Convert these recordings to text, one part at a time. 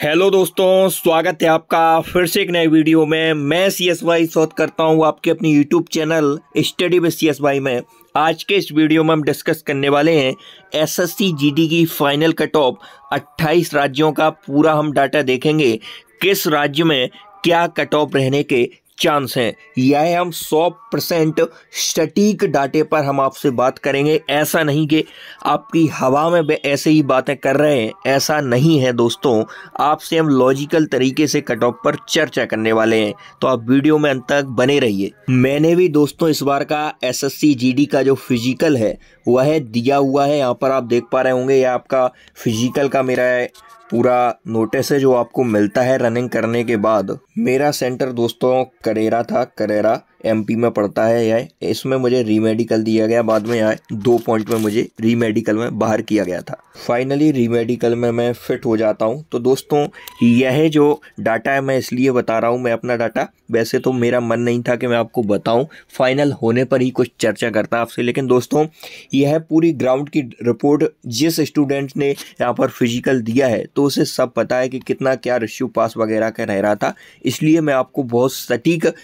Hello दोस्तों, स्वागत है आपका फिर से एक नए वीडियो में। मैं CSY शोध करता हूँ आपके अपनी YouTube channel study with CSY में। आज के इस वीडियो में हम डिस्कस करने वाले हैं SSC GD की फाइनल कट ऑफ 28 राज्यों का पूरा हम डाटा देखेंगे। किस राज्य में क्या कट ऑफ रहने के चांस हैं, यह हम 100% सटीक डाटे पर हम आपसे बात करेंगे। ऐसा नहीं कि आपकी हवा में ऐसे ही बातें कर रहे हैं, ऐसा नहीं है दोस्तों। आपसे हम लॉजिकल तरीके से कट ऑफ पर चर्चा करने वाले हैं, तो आप वीडियो में अंत तक बने रहिए। मैंने भी दोस्तों इस बार का SSC GD का जो फिजिकल है वह दिया हुआ है। यहाँ पर आप देख पा रहे होंगे, यह आपका फिजिकल का मेरा पूरा नोटिस है जो आपको मिलता है रनिंग करने के बाद। मेरा सेंटर दोस्तों करेरा था, करेरा MP में पड़ता है यह। इसमें मुझे रीमेडिकल दिया गया, बाद में यह 2 पॉइंट में मुझे रीमेडिकल में बाहर किया गया था। फाइनली रीमेडिकल में मैं फिट हो जाता हूं। तो दोस्तों यह जो डाटा है मैं इसलिए बता रहा हूं, मैं अपना डाटा, वैसे तो मेरा मन नहीं था कि मैं आपको बताऊं, फाइनल होने पर ही कुछ चर्चा करता आपसे। लेकिन दोस्तों यह पूरी ग्राउंड की रिपोर्ट जिस स्टूडेंट ने यहाँ पर फिजिकल दिया है तो उसे सब पता है कि कितना क्या रेशियो पास वगैरह का रह रहा था। इसलिए मैं आपको बहुत सटीक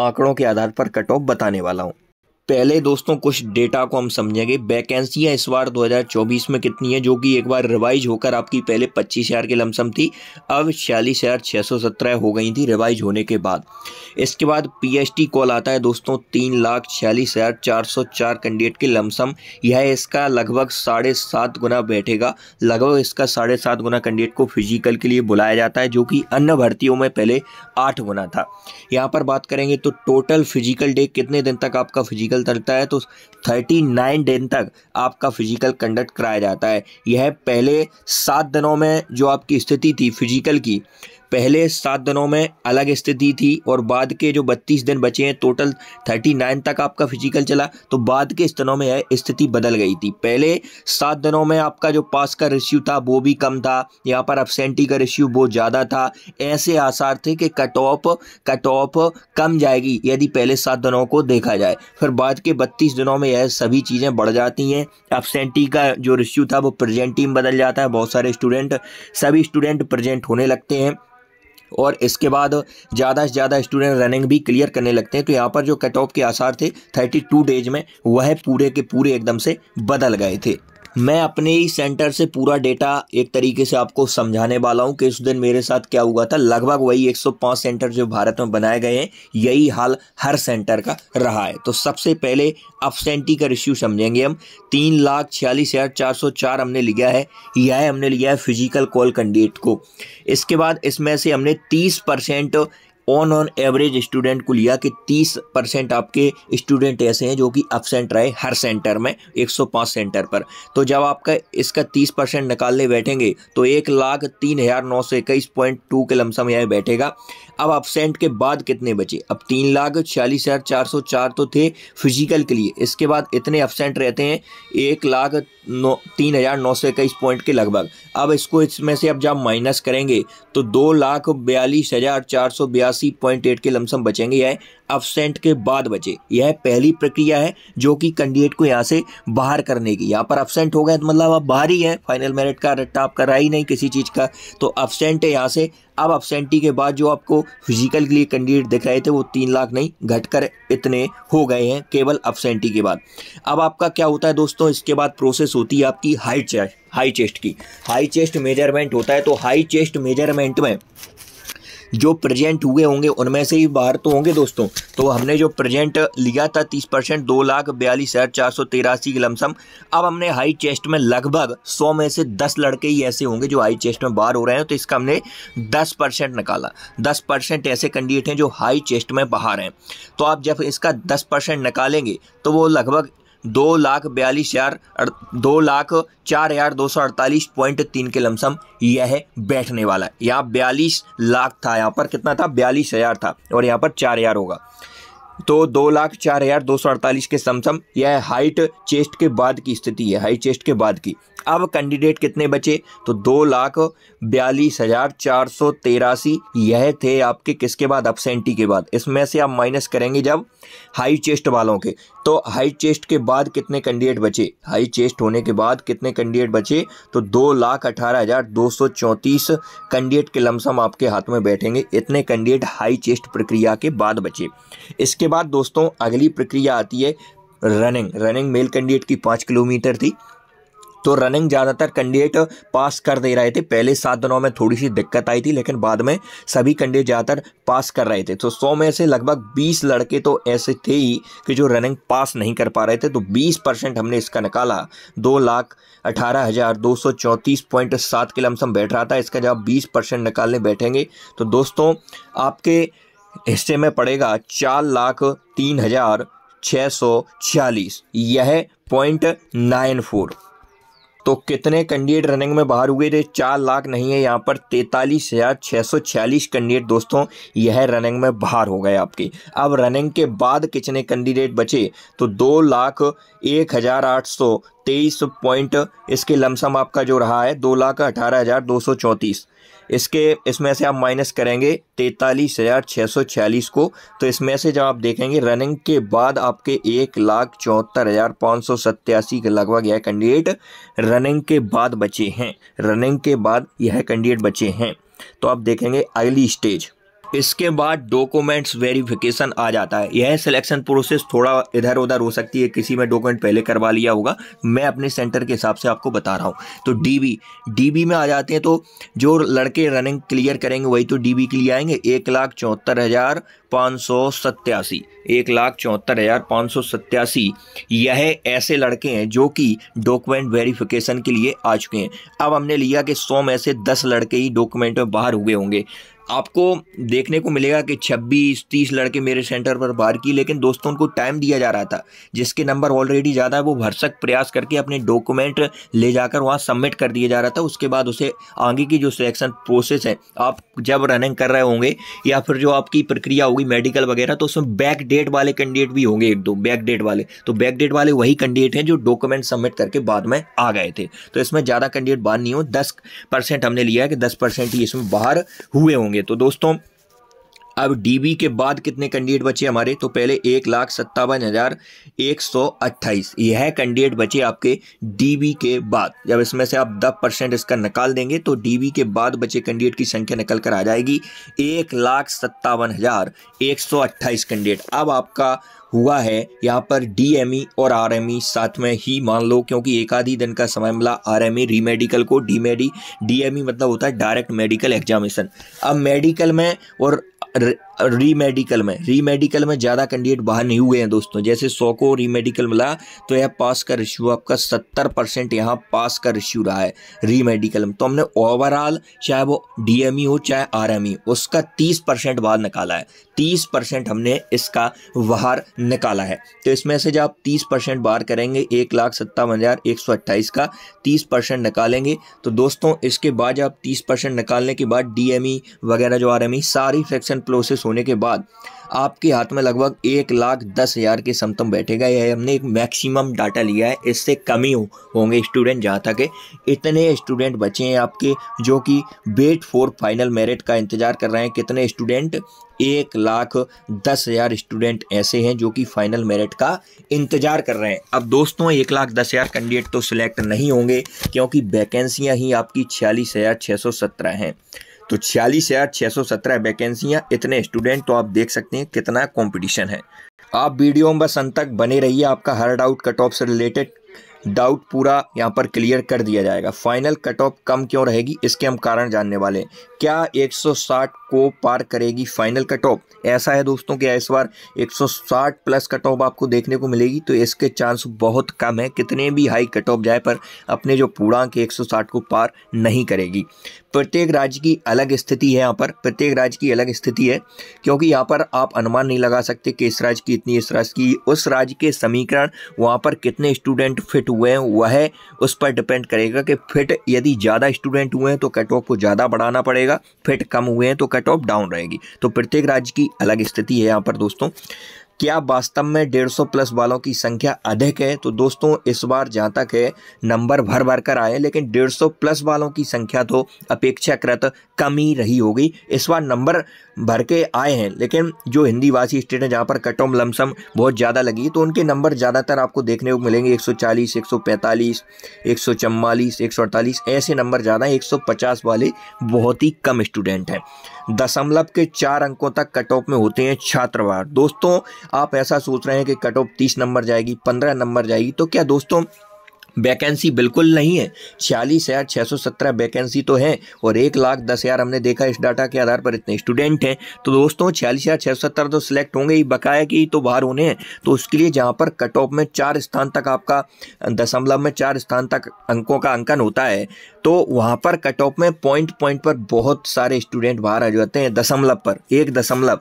आंकड़ों के आधार पर कट ऑफ बताने वाला हूं। पहले दोस्तों कुछ डेटा को हम समझेंगे। वैकेंसियां इस बार 2024 में कितनी है, जो कि एक बार रिवाइज होकर आपकी पहले 25,000 की लमसम थी, अब 46,617 हो गई थी रिवाइज होने के बाद। इसके बाद PST कॉल आता है दोस्तों 3,46,404 कैंडिडेट की लमसम। यह इसका लगभग 7.5 गुना बैठेगा। लगभग इसका 7.5 गुना कैंडिडेट को फिजिकल के लिए बुलाया जाता है, जो कि अन्य भर्तियों में पहले 8 गुना था। यहाँ पर बात करेंगे तो टोटल फिजिकल डे कितने दिन तक आपका फिजिकल चलता है, तो 39 दिन तक आपका फिजिकल कंडक्ट कराया जाता है। यह पहले 7 दिनों में जो आपकी स्थिति थी फिजिकल की, पहले 7 दिनों में अलग स्थिति थी और बाद के जो 32 दिन बचे हैं, टोटल 39 तक आपका फिजिकल चला, तो बाद के दिनों में यह स्थिति बदल गई थी। पहले 7 दिनों में आपका जो पास का रेशियो था वो भी कम था, यहाँ पर एब्सेंटी का रेशियो बहुत ज़्यादा था। ऐसे आसार थे कि कट ऑफ कम जाएगी यदि पहले 7 दिनों को देखा जाए। फिर बाद के 32 दिनों में यह सभी चीज़ें बढ़ जाती हैं। एब्सेंटी का जो रेशियो था वो प्रेजेंट टीम बदल जाता है, बहुत सारे सभी स्टूडेंट प्रेजेंट होने लगते हैं और इसके बाद ज़्यादा से ज़्यादा स्टूडेंट रनिंग भी क्लियर करने लगते हैं। तो यहाँ पर जो कट ऑफ के आसार थे 32 डेज में, वह पूरे के पूरे एकदम से बदल गए थे। मैं अपने ही सेंटर से पूरा डेटा एक तरीके से आपको समझाने वाला हूं कि उस दिन मेरे साथ क्या हुआ था। लगभग वही 105 सेंटर जो भारत में बनाए गए हैं, यही हाल हर सेंटर का रहा है। तो सबसे पहले एब्सेंटी का रेशियो समझेंगे हम। 3,46,404 हमने लिया है, यह हमने लिया है फिजिकल कॉल कैंडिडेट को। इसके बाद इसमें से हमने 30% ऑन एवरेज स्टूडेंट को लिया कि 30% आपके स्टूडेंट ऐसे हैं जो कि एब्सेंट रहे हर सेंटर में, 105 सेंटर पर। तो जब आपका इसका 30% निकालने बैठेंगे तो 1,03,921.2 के लमसम यह बैठेगा। अब एब्सेंट के बाद कितने बचे, अब 3,46,404 तो थे फिजिकल के लिए, इसके बाद इतने एब्सेंट रहते हैं 1,03,921 पॉइंट के लगभग। अब इसको इसमें से अब जब माइनस करेंगे तो 2,42,482.8 के लमसम बचेंगे, यह एब्सेंट के बाद बचे। यह पहली प्रक्रिया है जो कि कैंडिडेट को यहाँ से बाहर करने की। यहाँ पर एब्सेंट हो गए तो मतलब आप बाहर ही है, फाइनल मेरिट का रट्टा आप कर रहा ही नहीं किसी चीज़ का, तो एब्सेंट है यहाँ से। अब एब्सेंटी के बाद जो आपको फिजिकल के लिए कैंडिडेट दिख रहे थे वो 3 लाख नहीं, घटकर इतने हो गए हैं केवल एब्सेंटी के बाद। अब आपका क्या होता है दोस्तों, इसके बाद प्रोसेस होती है आपकी हाई चेस्ट की। हाई चेस्ट मेजरमेंट होता है। तो हाई चेस्ट मेजरमेंट में जो प्रेजेंट हुए होंगे उनमें से ही बाहर तो होंगे दोस्तों। तो हमने जो प्रेजेंट लिया था 30%, 2,42,483 की लमसम। अब हमने हाई चेस्ट में लगभग 100 में से 10 लड़के ही ऐसे होंगे जो हाई चेस्ट में बाहर हो रहे हैं, तो इसका हमने 10% निकाला। 10% ऐसे कैंडिडेट हैं जो हाई चेस्ट में बाहर हैं। तो आप जब इसका 10% निकालेंगे तो वो लगभग 2,04,248.3 के लमसम यह बैठने वाला है। यहाँ 42 लाख था, यहाँ पर कितना था, 42,000 था, और यहाँ पर 4,000 होगा। तो 2,04,248 के समसम यह हाइट चेस्ट के बाद की स्थिति है, हाइट चेस्ट के बाद की। अब कैंडिडेट कितने बचे, तो 2,42,483 यह थे आपके किसके बाद, अब्सेंटी के बाद। इसमें से आप माइनस करेंगे जब हाई चेस्ट वालों के, तो हाई चेस्ट के बाद कितने कैंडिडेट बचे, हाई चेस्ट होने के बाद कितने कैंडिडेट बचे, तो 2,18,234 कैंडिडेट के लमसम आपके हाथ में बैठेंगे। इतने कैंडिडेट हाई चेस्ट प्रक्रिया के बाद बचे। इसके बाद दोस्तों अगली प्रक्रिया आती है रनिंग मेल कैंडिडेट की 5 किलोमीटर थी, तो रनिंग ज़्यादातर कैंडिडेट पास कर दे रहे थे। पहले 7 दिनों में थोड़ी सी दिक्कत आई थी, लेकिन बाद में सभी कैंडिडेट ज़्यादातर पास कर रहे थे। तो 100 में से लगभग 20 लड़के तो ऐसे थे ही कि जो रनिंग पास नहीं कर पा रहे थे, तो 20% हमने इसका निकाला। 2,18,234.7 के लमसम बैठ रहा था। इसका जब 20% निकालने बैठेंगे तो दोस्तों आपके हिस्से में पड़ेगा 4,03,646, यह 0.94। तो कितने कैंडिडेट रनिंग में बाहर हुए थे, 4 लाख नहीं है यहाँ पर, 43,646 कैंडिडेट दोस्तों यह रनिंग में बाहर हो गए आपके। अब रनिंग के बाद कितने कैंडिडेट बचे, तो 2,01,823 पॉइंट इसके लमसम आपका जो रहा है 2,18,234। इसमें से आप माइनस करेंगे 43,646 को, तो इसमें से जब आप देखेंगे रनिंग के बाद आपके 1,74,587 के लगभग यह कैंडिडेट रनिंग के बाद बचे हैं, रनिंग के बाद यह कैंडिडेट बचे हैं। तो आप देखेंगे अगली स्टेज, इसके बाद डॉक्यूमेंट्स वेरिफिकेशन आ जाता है। यह सिलेक्शन प्रोसेस थोड़ा इधर उधर हो सकती है, किसी में डॉक्यूमेंट पहले करवा लिया होगा, मैं अपने सेंटर के हिसाब से आपको बता रहा हूँ। तो डीबी में आ जाते हैं, तो जो लड़के रनिंग क्लियर करेंगे वही तो डीबी के लिए आएंगे। 1,74,587, 1,74,587 यह ऐसे लड़के हैं जो कि डॉक्यूमेंट वेरिफिकेशन के लिए आ चुके हैं। अब हमने लिया कि 100 में से 10 लड़के ही डॉक्यूमेंट में बाहर हुए होंगे। आपको देखने को मिलेगा कि 26-30 लड़के मेरे सेंटर पर बाहर की, लेकिन दोस्तों उनको टाइम दिया जा रहा था। जिसके नंबर ऑलरेडी ज़्यादा है वो भरसक प्रयास करके अपने डॉक्यूमेंट ले जाकर वहाँ सबमिट कर दिया जा रहा था। उसके बाद उसे आगे की जो सिलेक्शन प्रोसेस है, आप जब रनिंग कर रहे होंगे या फिर जो आपकी प्रक्रिया होगी मेडिकल वगैरह, तो उसमें बैक डेट वाले कैंडिडेट भी होंगे, 1-2 बैक डेट वाले। तो बैक डेट वाले वही कैंडिडेट हैं जो डॉक्यूमेंट सबमिट करके बाद में आ गए थे। तो इसमें ज़्यादा कैंडिडेट बाहर नहीं हो, 10% हमने लिया है कि 10% ही इसमें बाहर हुए होंगे। तो दोस्तों अब डीबी के बाद कितने कैंडिडेट बचे हमारे, तो पहले 1,57,128 यह कैंडिडेट बचे आपके डीबी के बाद। जब इसमें से आप 10% इसका निकाल देंगे तो डीबी के बाद बचे कैंडिडेट की संख्या निकल कर आ जाएगी 1,57,128 कैंडिडेट। अब आपका हुआ है यहाँ पर डीएमई और आरएमई साथ में ही मान लो, क्योंकि एक आधी दिन का समय मिला आरएमई रीमेडिकल को। डीएमई मतलब होता है डायरेक्ट मेडिकल एग्जामिनेशन। अब मेडिकल में और रीमेडिकल में ज़्यादा कैंडिडेट बाहर नहीं हुए हैं दोस्तों। जैसे 100 को रीमेडिकल मिला तो यह पास का रेशियो आपका 70% यहाँ पास का रेशियो रहा है रीमेडिकल में। तो हमने ओवरऑल चाहे वो डीएमई हो चाहे आरएमई, उसका 30% बाहर निकाला है, 30% हमने इसका बाहर निकाला है। तो इसमें से जब आप 30% बाहर करेंगे 1,57,128 का 30% निकालेंगे, तो दोस्तों इसके बाद जब आप 30% निकालने के बाद डीएमई वगैरह जो आरएमई सारी फ्रैक्शन प्रोसेस होने के बाद आपके हाथ में लगभग 1,10,000 के समतम बैठेगा। यह हमने एक मैक्सिमम डाटा लिया है, इससे कम ही होंगे स्टूडेंट। जहाँ तक है इतने स्टूडेंट बचे हैं आपके जो कि वेट फॉर फाइनल मेरिट का इंतज़ार कर रहे हैं। कितने स्टूडेंट, 1,10,000 स्टूडेंट ऐसे हैं जो कि फाइनल मेरिट का इंतजार कर रहे हैं। अब दोस्तों 1,10,000 कैंडिडेट तो सिलेक्ट नहीं होंगे, क्योंकि वैकेंसियाँ ही आपकी 46,617 हैं। तो 46,617 वैकेंसियाँ, इतने स्टूडेंट, तो आप देख सकते हैं कितना कंपटीशन है। आप वीडियो में बस अंत तक बने रहिए, आपका हर डाउट कट ऑफ से रिलेटेड डाउट पूरा यहाँ पर क्लियर कर दिया जाएगा। फाइनल कट ऑफ कम क्यों रहेगी इसके हम कारण जानने वाले हैं। क्या 160 को पार करेगी फाइनल कट ऑफ? ऐसा है दोस्तों कि इस बार 160 प्लस कट ऑफ आपको देखने को मिलेगी, तो इसके चांस बहुत कम है। कितने भी हाई कट ऑफ जाए पर अपने जो पूर्णांक 160 को पार नहीं करेगी। प्रत्येक राज्य की अलग स्थिति है, यहाँ पर प्रत्येक राज्य की अलग स्थिति है, क्योंकि यहाँ पर आप अनुमान नहीं लगा सकते कि इस राज्य की इतनी, इस राज्य की, उस राज्य के समीकरण वहाँ पर कितने स्टूडेंट फिट हुए हैं वह उस पर डिपेंड करेगा कि फिट यदि ज़्यादा स्टूडेंट हुए हैं तो कट ऑफ को ज़्यादा बढ़ाना पड़ेगा, फिट कम हुए हैं तो कट ऑफ डाउन रहेगी। तो प्रत्येक राज्य की अलग स्थिति है यहाँ पर दोस्तों। क्या वास्तव में 150 प्लस वालों की संख्या अधिक है? तो दोस्तों इस बार जहाँ तक है नंबर भर भर कर आए, लेकिन 150 प्लस वालों की संख्या तो अपेक्षाकृत कम ही रही होगी। इस बार नंबर भर के आए हैं, लेकिन जो हिंदी भाषी स्टेट है जहाँ पर कट ऑफ लमसम बहुत ज़्यादा लगी तो उनके नंबर ज़्यादातर आपको देखने को मिलेंगे 140, 145, 144, 148 ऐसे नंबर ज़्यादा हैं। 150 वाले बहुत ही कम स्टूडेंट हैं। 0.4 अंकों तक कट ऑफ में होते हैं छात्रवार। दोस्तों आप ऐसा सोच रहे हैं कि कट ऑफ 30 नंबर जाएगी, 15 नंबर जाएगी, तो क्या दोस्तों वैकेंसी बिल्कुल नहीं है। 46,617 वैकेंसी तो है और 1,10,000 हमने देखा इस डाटा के आधार पर इतने स्टूडेंट हैं। तो दोस्तों 46,617 तो सिलेक्ट होंगे ही, बकाया की तो बाहर होने हैं। तो उसके लिए जहां पर कट ऑफ में 4 स्थान तक आपका 0.4 स्थान तक अंकों का अंकन होता है, तो वहां पर कट ऑफ में पॉइंट पर बहुत सारे स्टूडेंट बाहर आ जाते हैं। दशमलव पर 1 दशमलव।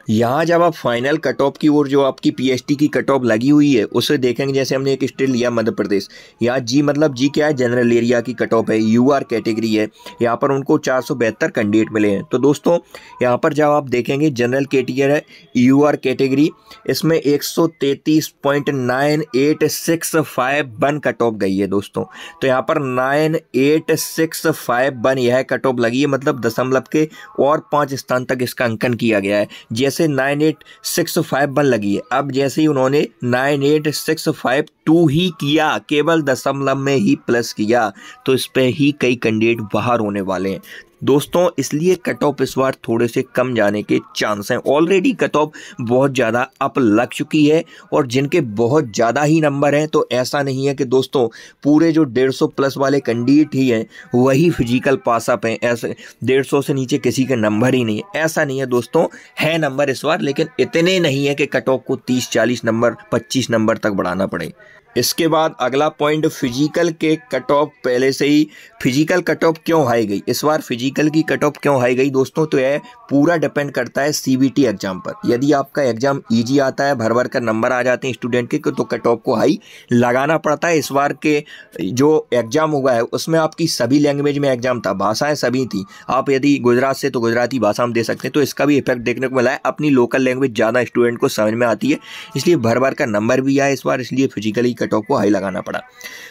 यहाँ जब आप फाइनल कट ऑफ की ओर जो आपकी पीएचडी की कट ऑफ लगी हुई है उसे देखेंगे। जैसे हमने एक स्टेट लिया मध्य प्रदेश, यहाँ जी मतलब जी क्या है, जनरल एरिया की कट ऑफ है, यूआर कैटेगरी है। यहाँ पर उनको 472 कैंडिडेट मिले हैं। तो दोस्तों यहाँ पर जब आप देखेंगे जनरल कैटेगरी है, यूआर कैटेगरी, इसमें 133.9865 कट ऑफ गई है दोस्तों। तो यहाँ पर 9865 यह कट ऑफ लगी है, मतलब दशमलव के और 5 स्थान तक इसका अंकन किया गया है। जैसे 9865 लगी है, अब जैसे ही उन्होंने 98,652 ही किया, केवल दशमलव में ही प्लस किया, तो इस पे ही कई कैंडिडेट बाहर होने वाले हैं दोस्तों। इसलिए कट ऑफ इस बार थोड़े से कम जाने के चांस हैं। ऑलरेडी कट ऑफ बहुत ज़्यादा अप लग चुकी है और जिनके बहुत ज़्यादा ही नंबर हैं, तो ऐसा नहीं है कि दोस्तों पूरे जो 150 प्लस वाले कैंडिडेट ही हैं वही फिजिकल पास अप हैं। ऐसे 150 से नीचे किसी के नंबर ही नहीं है, ऐसा नहीं है दोस्तों। है नंबर इस बार, लेकिन इतने नहीं है कि कट ऑफ को 30-40 नंबर 25 नंबर तक बढ़ाना पड़े। इसके बाद अगला पॉइंट, फिजिकल के कट ऑफ पहले से ही फिजिकल कट ऑफ क्यों हाई गई, इस बार फिजिकल की कट ऑफ क्यों हाई गई दोस्तों, तो यह पूरा डिपेंड करता है सीबीटी एग्जाम पर। यदि आपका एग्जाम इजी आता है, भर भर कर नंबर आ जाते हैं स्टूडेंट के, तो कट ऑफ को हाई लगाना पड़ता है। इस बार के जो एग्जाम हुआ है उसमें आपकी सभी लैंग्वेज में एग्जाम था, भाषाएं सभी थी। आप यदि गुजरात से तो गुजराती भाषा में दे सकते हैं, तो इसका भी इफेक्ट देखने को मिला है। अपनी लोकल लैंग्वेज ज़्यादा स्टूडेंट को समझ में आती है, इसलिए भर भर का नंबर भी आया इस बार, इसलिए फिजिकली कट ऑफ को हाई लगाना पड़ा।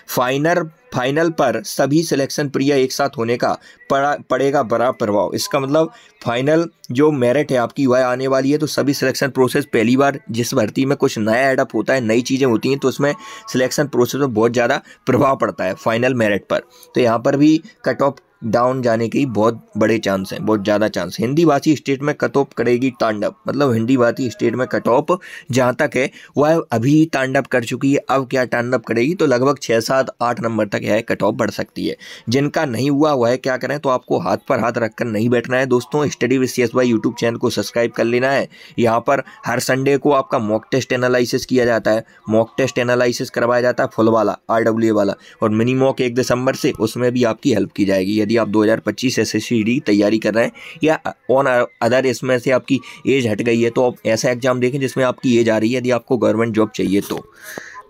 फाइनल पर सभी सिलेक्शन प्रक्रिया एक साथ होने का पड़ेगा बड़ा प्रभाव। इसका मतलब फाइनल जो मेरिट है आपकी वह आने वाली है, तो सभी सिलेक्शन प्रोसेस, पहली बार जिस भर्ती में कुछ नया एडअप होता है, नई चीज़ें होती हैं, तो उसमें सिलेक्शन प्रोसेस में बहुत ज़्यादा प्रभाव पड़ता है फाइनल मेरिट पर। तो यहाँ पर भी कट ऑफ डाउन जाने के बहुत बड़े चांस हैं, बहुत ज़्यादा चांस। हिंदी भाषी स्टेट में कट ऑफ करेगी तांडव, मतलब हिंदी भाषी स्टेट में कट ऑफ जहाँ तक है वह अभी तांडव कर चुकी है। अब क्या तांडव करेगी, तो लगभग 6, 7, 8 नंबर तक यह कट ऑफ बढ़ सकती है। जिनका नहीं हुआ वह क्या करें, तो आपको हाथ पर हाथ रखकर नहीं बैठना है दोस्तों। Study with CSY YouTube channel को सब्सक्राइब कर लेना है। यहाँ पर हर संडे को आपका मॉक टेस्ट एनालिसिस किया जाता है। मॉक टेस्ट एनालिसिस करवाया जाता है फुल वाला, RWA वाला, और मिनी मॉक 1 दिसंबर से, उसमें भी आपकी हेल्प की जाएगी। यदि आप 2025 SSCD तैयारी कर रहे हैं या ऑन अदर इसमें से आपकी एज हट गई है, तो आप ऐसा एग्जाम देखें जिसमें आपकी एज आ रही है, यदि आपको गवर्नमेंट जॉब चाहिए तो।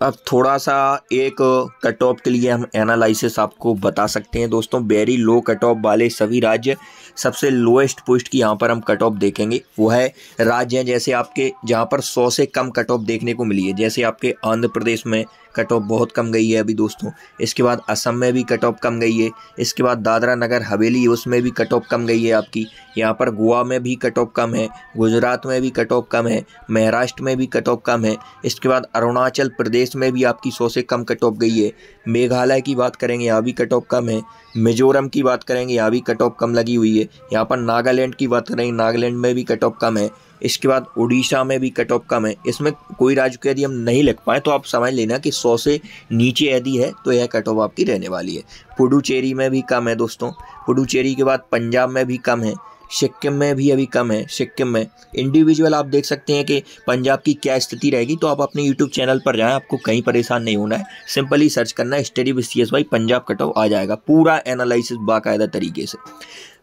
अब थोड़ा सा एक कट ऑफ के लिए हम एनालिसिस आपको बता सकते हैं दोस्तों। वेरी लो कट ऑफ वाले सभी राज्य, सबसे लोएस्ट पोस्ट की यहाँ पर हम कट ऑफ देखेंगे वो है राज्य हैं जैसे आपके जहाँ पर 100 से कम कट ऑफ देखने को मिली है। जैसे आपके आंध्र प्रदेश में कट ऑफ बहुत कम गई है अभी दोस्तों। इसके बाद असम में भी कट ऑफ कम गई है। इसके बाद दादरा नगर हवेली, उसमें भी कट ऑफ कम गई है आपकी। यहाँ पर गोवा में भी कट ऑफ कम है, गुजरात में भी कट ऑफ कम है, महाराष्ट्र में भी कट ऑफ कम है। इसके बाद अरुणाचल प्रदेश में भी आपकी 100 से कम कट ऑफ गई है। मेघालय की बात करेंगे, यहाँ भी कट ऑफ कम है। मिजोरम की बात करेंगे, यहाँ भी कट ऑफ कम लगी हुई है। यहाँ पर नागालैंड की बात करेंगे, नागालैंड में भी कट ऑफ कम है। इसके बाद उड़ीसा में भी कट ऑफ कम है। इसमें कोई राज्य को यदि हम नहीं लिख पाए तो आप समझ लेना कि 100 से नीचे यदि है तो यह कट ऑफ आपकी रहने वाली है। पुडुचेरी में भी कम है दोस्तों। पुडुचेरी के बाद पंजाब में भी कम है। सिक्किम में भी अभी कम है। सिक्किम में इंडिविजुअल आप देख सकते हैं कि पंजाब की क्या स्थिति रहेगी, तो आप अपने यूट्यूब चैनल पर जाएं, आपको कहीं परेशान नहीं होना है। सिंपली सर्च करना है study with CSY Punjab cut off, आ जाएगा पूरा एनालिसिस बाकायदा तरीके से।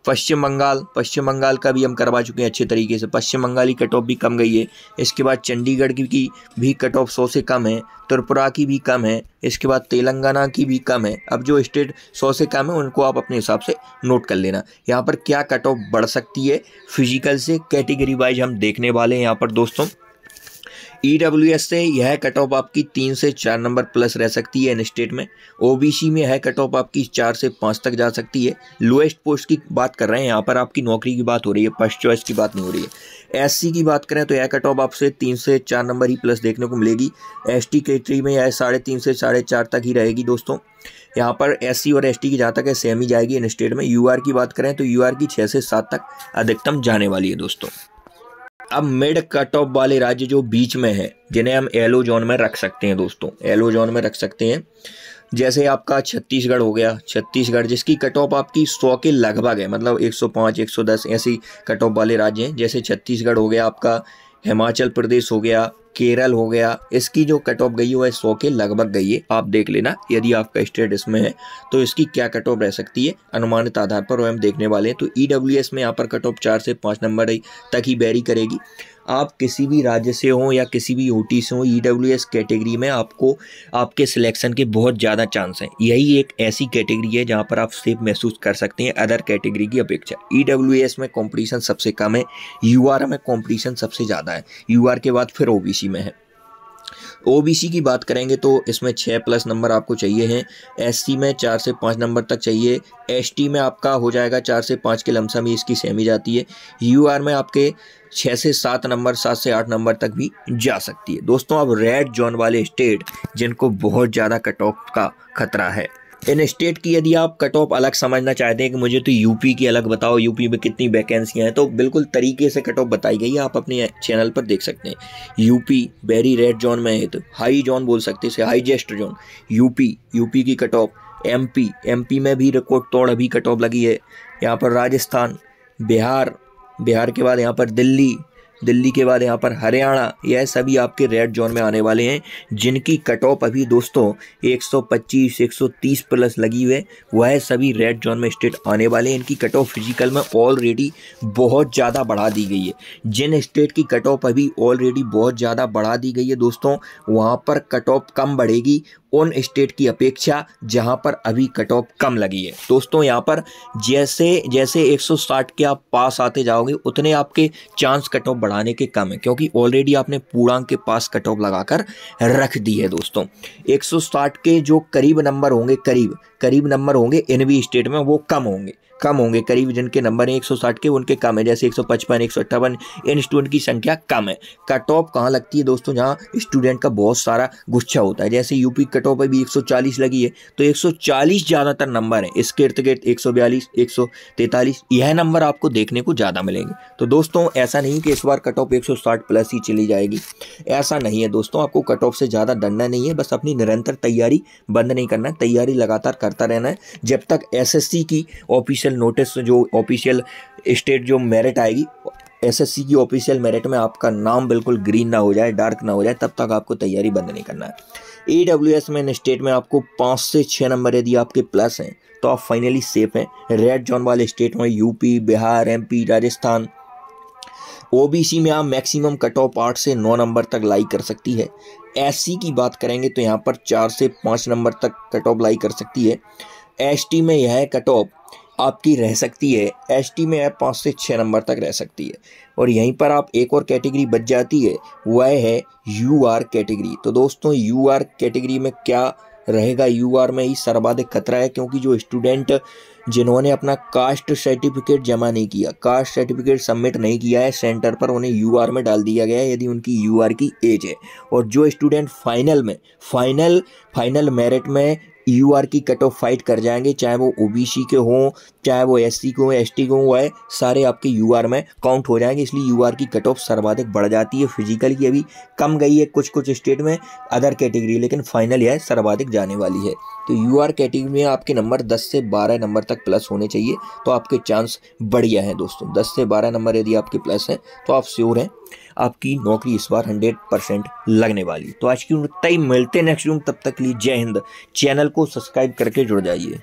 पश्चिम बंगाल का भी हम करवा चुके हैं अच्छे तरीके से। पश्चिम बंगाल की कट ऑफ भी कम गई है। इसके बाद चंडीगढ़ की भी कट ऑफ 100 से कम है। त्रिपुरा की भी कम है। इसके बाद तेलंगाना की भी कम है। अब जो स्टेट 100 से कम है उनको आप अपने हिसाब से नोट कर लेना। यहाँ पर क्या कट ऑफ बढ़ सकती है फिजिकल से, कैटेगरी वाइज हम देखने वाले हैं यहाँ पर दोस्तों। EWS से यह कट ऑफ आपकी 3 से 4 नंबर प्लस रह सकती है इन स्टेट में। OBC में यह कट ऑफ आपकी 4 से 5 तक जा सकती है। लोएस्ट पोस्ट की बात कर रहे हैं, यहाँ पर आपकी नौकरी की बात हो रही है, फर्स्ट चॉइस की बात नहीं हो रही है। SC की बात करें तो यह कट ऑफ आपसे 3 से 4 नंबर ही प्लस देखने को मिलेगी। ST कैटेगरी में यह 3.5 से 4.5 तक ही रहेगी दोस्तों। यहाँ पर SC और ST की जहाँ तक है सेम ही जाएगी इन स्टेट में। UR की बात करें तो UR की 6 से 7 तक अधिकतम जाने वाली है दोस्तों। अब मिड कट ऑफ वाले राज्य जो बीच में है, जिन्हें हम येलो जोन में रख सकते हैं दोस्तों, येलो जोन में रख सकते हैं। जैसे आपका छत्तीसगढ़ हो गया, छत्तीसगढ़ जिसकी कट ऑफ आपकी 100 के लगभग है, मतलब 105 110 ऐसी कट ऑफ वाले राज्य हैं। जैसे छत्तीसगढ़ हो गया आपका, हिमाचल प्रदेश हो गया, केरल हो गया, इसकी जो कट ऑफ गई है वह 100 के लगभग गई है। आप देख लेना यदि आपका स्टेट इसमें है तो इसकी क्या कट ऑफ रह सकती है अनुमानित आधार पर, वह हम देखने वाले हैं। तो EWS में यहाँ पर कट ऑफ 4 से 5 नंबर तक ही वेरी करेगी। आप किसी भी राज्य से हो या किसी भी OT से हो, EWS कैटेगरी में आपको आपके सिलेक्शन के बहुत ज़्यादा चांस हैं। यही एक ऐसी कैटेगरी है जहाँ पर आप सेफ महसूस कर सकते हैं अदर कैटेगरी की अपेक्षा। EWS में कंपटीशन सबसे कम है, UR में कंपटीशन सबसे ज़्यादा है, UR के बाद फिर OBC में है। OBC की बात करेंगे तो इसमें 6+ नंबर आपको चाहिए हैं। SC में 4 से 5 नंबर तक चाहिए। ST में आपका हो जाएगा 4 से 5 के लमसम ही इसकी सेमी जाती है। UR में आपके 6 से 7 नंबर, 7 से 8 नंबर तक भी जा सकती है दोस्तों। अब रेड जोन वाले स्टेट जिनको बहुत ज़्यादा कट ऑफ का खतरा है, इन स्टेट की यदि आप कट ऑफ अलग समझना चाहते हैं कि मुझे तो यूपी की अलग बताओ, यूपी में कितनी वैकेंसियां हैं, तो बिल्कुल तरीके से कट ऑफ बताई गई है, आप अपने चैनल पर देख सकते हैं। यूपी वेरी रेड जोन में है, तो हाई जोन बोल सकते हैं, हाईजेस्ट जोन यूपी की कट ऑफ। एमपी में भी रिकॉर्ड तोड़ अभी कट ऑफ लगी है। यहाँ पर राजस्थान, बिहार के बाद यहाँ पर दिल्ली के बाद यहाँ पर हरियाणा, यह सभी आपके रेड जोन में आने वाले हैं, जिनकी कट ऑफ अभी दोस्तों 125 130 प्लस लगी हुई है। वह सभी रेड जोन में स्टेट आने वाले हैं। इनकी कट ऑफ फिजिकल में ऑलरेडी बहुत ज़्यादा बढ़ा दी गई है। जिन स्टेट की कट ऑफ अभी ऑलरेडी बहुत ज़्यादा बढ़ा दी गई है दोस्तों, वहाँ पर कट ऑफ कम बढ़ेगी उन स्टेट की अपेक्षा जहां पर अभी कट ऑफ कम लगी है दोस्तों। यहाँ पर जैसे 160 के आप पास आते जाओगे उतने आपके चांस कट ऑफ बढ़ाने के कम है, क्योंकि ऑलरेडी आपने पूर्णांक के पास कट ऑफ लगाकर रख दी है दोस्तों। 160 के जो करीब नंबर होंगे, करीब नंबर होंगे इन भी स्टेट में, वो कम होंगे करीब जिनके नंबर हैं 160 के उनके कम है। जैसे 155 158 इन स्टूडेंट की संख्या कम है। कट ऑफ कहाँ लगती है दोस्तों? जहाँ स्टूडेंट का बहुत सारा गुच्छा होता है। जैसे यूपी कट ऑफ अभी 140 लगी है, तो 140 ज़्यादातर नंबर है, इसके इर्द गिर्द 142 143 यह नंबर आपको देखने को ज़्यादा मिलेंगे। तो दोस्तों ऐसा नहीं कि इस बार कट ऑफ 160 प्लस ही चली जाएगी, ऐसा नहीं है दोस्तों। आपको कट ऑफ से ज़्यादा डरना नहीं है, बस अपनी निरंतर तैयारी बंद नहीं करना है, तैयारी लगातार करता रहना है। जब तक SSC की ऑफिशियल नोटिस, जो ऑफिशियल स्टेट जो मेरिट आएगी, SSC की ऑफिशियल मेरिट में आपका नाम बिल्कुल ग्रीन ना हो जाए, डार्क ना हो जाए, तब तक आपको तैयारी बंद नहीं करना है। EWS में स्टेट में आपको 5 से 6 नंबर यदि आपके प्लस हैं तो आप फाइनली सेफ हैं। रेड जोन वाले स्टेट में UP, Bihar, MP, Rajasthan. OBC में आप मैक्सिमम कट ऑफ 8 से 9 नंबर तक लाई कर सकती है। SC की बात करेंगे तो यहाँ पर 4 से 5 नंबर तक कट ऑफ लाई कर सकती है। ST में यह कट ऑफ आपकी रह सकती है, ST में यह 5 से 6 नंबर तक रह सकती है। और यहीं पर आप एक और कैटेगरी बच जाती है, वह है UR कैटेगरी। तो दोस्तों UR कैटेगरी में क्या रहेगा? UR में ही सर्वाधिक खतरा है, क्योंकि जो स्टूडेंट जिन्होंने अपना कास्ट सर्टिफिकेट जमा नहीं किया, कास्ट सर्टिफिकेट सबमिट नहीं किया है सेंटर पर, उन्हें UR में डाल दिया गया है यदि उनकी UR की एज है। और जो स्टूडेंट फाइनल मेरिट में UR की कट ऑफ फाइट कर जाएंगे, चाहे वो OBC के हों, चाहे वो SC के हों, ST के हों, वह सारे आपके UR में काउंट हो जाएंगे। इसलिए UR की कट ऑफ सर्वाधिक बढ़ जाती है। फिजिकल की अभी कम गई है कुछ स्टेट में, अदर कैटेगरी, लेकिन फाइनल यह सर्वाधिक जाने वाली है। तो UR कैटेगरी में आपके नंबर 10 से 12 नंबर तक प्लस होने चाहिए, तो आपके चांस बढ़िया हैं दोस्तों। 10 से 12 नंबर यदि आपके प्लस हैं तो आप श्योर हैं आपकी नौकरी इस बार 100% लगने वाली। तो आज की टाइम मिलते हैं नेक्स्ट रूम, तब तक के लिए जय हिंद। चैनल को सब्सक्राइब करके जुड़ जाइए।